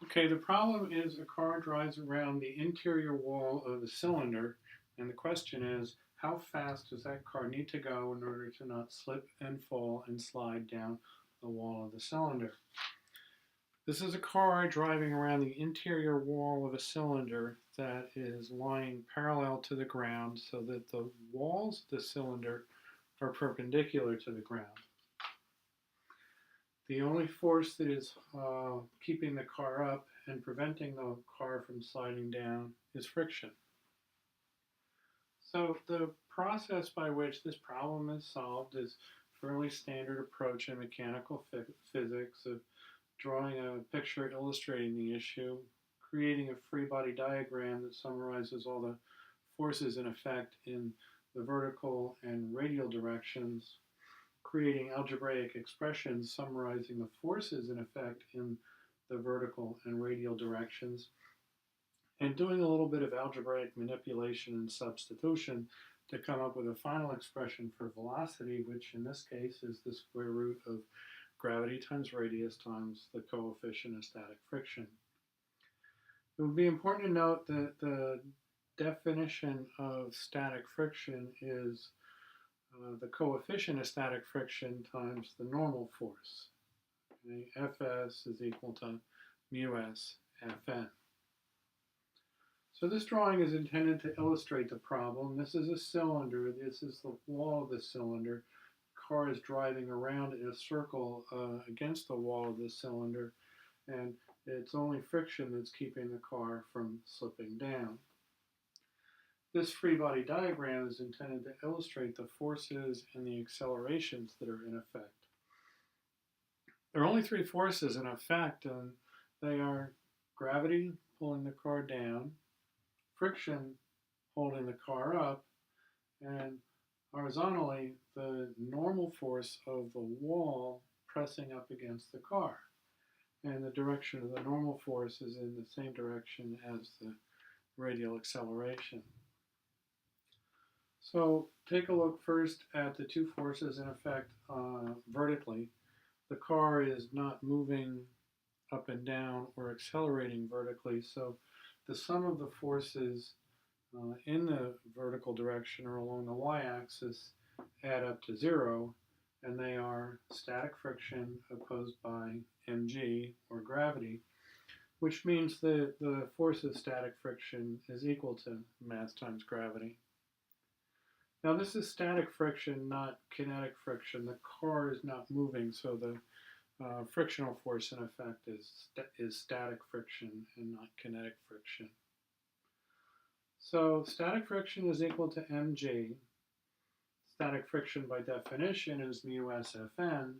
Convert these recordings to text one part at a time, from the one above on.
Okay, the problem is a car drives around the interior wall of the cylinder, and the question is, how fast does that car need to go in order to not slip and fall and slide down the wall of the cylinder? This is a car driving around the interior wall of a cylinder that is lying parallel to the ground so that the walls of the cylinder are perpendicular to the ground. The only force that is keeping the car up and preventing the car from sliding down is friction. So the process by which this problem is solved is a fairly standard approach in mechanical physics of drawing a picture illustrating the issue, creating a free body diagram that summarizes all the forces in effect in the vertical and radial directions, creating algebraic expressions summarizing the forces in effect in the vertical and radial directions, and doing a little bit of algebraic manipulation and substitution to come up with a final expression for velocity, which in this case is the square root of gravity times radius times the coefficient of static friction. It would be important to note that the definition of static friction is the coefficient of static friction times the normal force. Okay? Fs is equal to mu s Fn. So this drawing is intended to illustrate the problem. This is a cylinder. This is the wall of the cylinder. The car is driving around in a circle against the wall of the cylinder, and it's only friction that's keeping the car from slipping down. This free body diagram is intended to illustrate the forces and the accelerations that are in effect. There are only three forces in effect, and they are gravity pulling the car down, friction holding the car up, and horizontally the normal force of the wall pressing up against the car. And the direction of the normal force is in the same direction as the radial acceleration. So take a look first at the two forces in effect vertically. The car is not moving up and down or accelerating vertically, so the sum of the forces in the vertical direction or along the y-axis add up to 0, and they are static friction opposed by mg, or gravity, which means that the force of static friction is equal to mass times gravity. Now this is static friction, not kinetic friction. The car is not moving, so the frictional force in effect is static friction and not kinetic friction. So static friction is equal to mg. Static friction by definition is mu s Fn,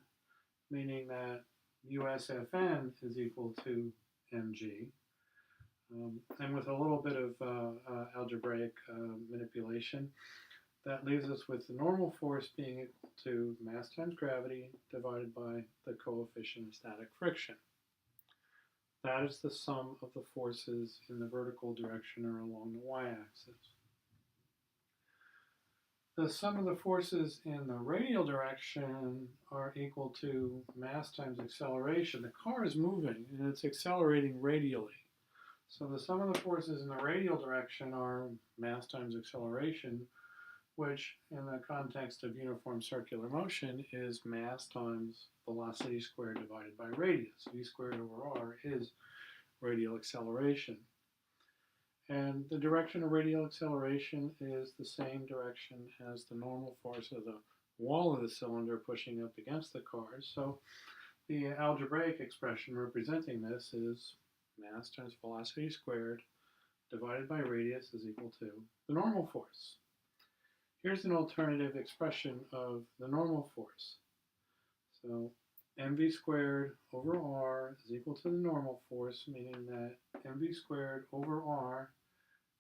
meaning that mu s Fn is equal to mg. And with a little bit of algebraic manipulation, that leaves us with the normal force being equal to mass times gravity divided by the coefficient of static friction. That is the sum of the forces in the vertical direction or along the y-axis. The sum of the forces in the radial direction are equal to mass times acceleration. The car is moving and it's accelerating radially. So the sum of the forces in the radial direction are mass times acceleration, which in the context of uniform circular motion is mass times velocity squared divided by radius. V squared over r is radial acceleration. And the direction of radial acceleration is the same direction as the normal force of the wall of the cylinder pushing up against the car. So the algebraic expression representing this is mass times velocity squared divided by radius is equal to the normal force. Here's an alternative expression of the normal force. So mv squared over r is equal to the normal force, meaning that mv squared over r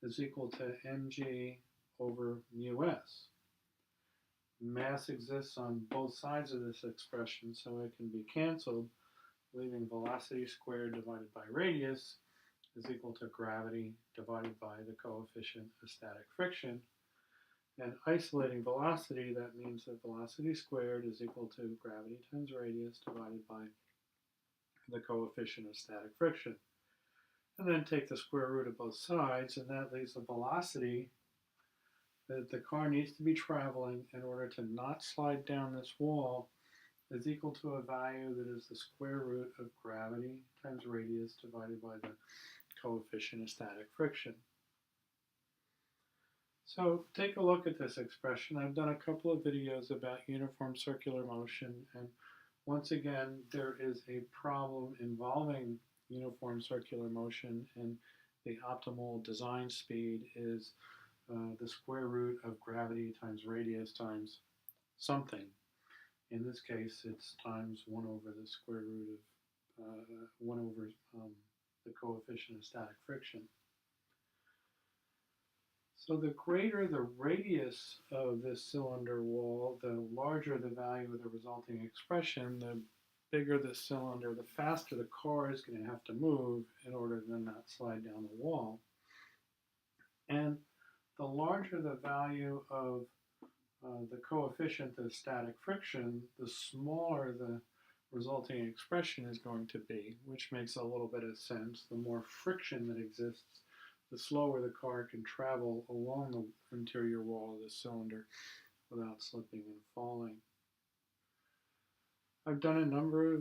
is equal to mg over mu s. Mass exists on both sides of this expression, so it can be canceled, leaving velocity squared divided by radius is equal to gravity divided by the coefficient of static friction. And isolating velocity, that means that velocity squared is equal to gravity times radius divided by the coefficient of static friction. and then take the square root of both sides, and that leaves the velocity that the car needs to be traveling in order to not slide down this wall is equal to a value that is the square root of gravity times radius divided by the coefficient of static friction. So take a look at this expression. I've done a couple of videos about uniform circular motion, and once again, there is a problem involving uniform circular motion, and the optimal design speed is the square root of gravity times radius times something. In this case, it's times 1 over the square root of 1 over the coefficient of static friction. So the greater the radius of this cylinder wall, the larger the value of the resulting expression, the bigger the cylinder, the faster the car is going to have to move in order to not slide down the wall. And the larger the value of the coefficient of static friction, the smaller the resulting expression is going to be, which makes a little bit of sense. The more friction that exists, the slower the car can travel along the interior wall of the cylinder without slipping and falling. I've done a number of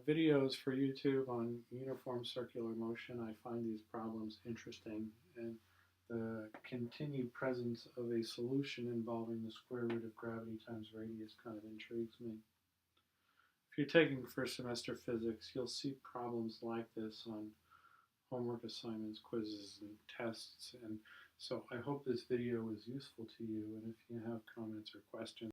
videos for YouTube on uniform circular motion. I find these problems interesting, and the continued presence of a solution involving the square root of gravity times radius kind of intrigues me. If you're taking first semester physics, you'll see problems like this on homework assignments, quizzes, and tests. And so I hope this video was useful to you. And if you have comments or questions,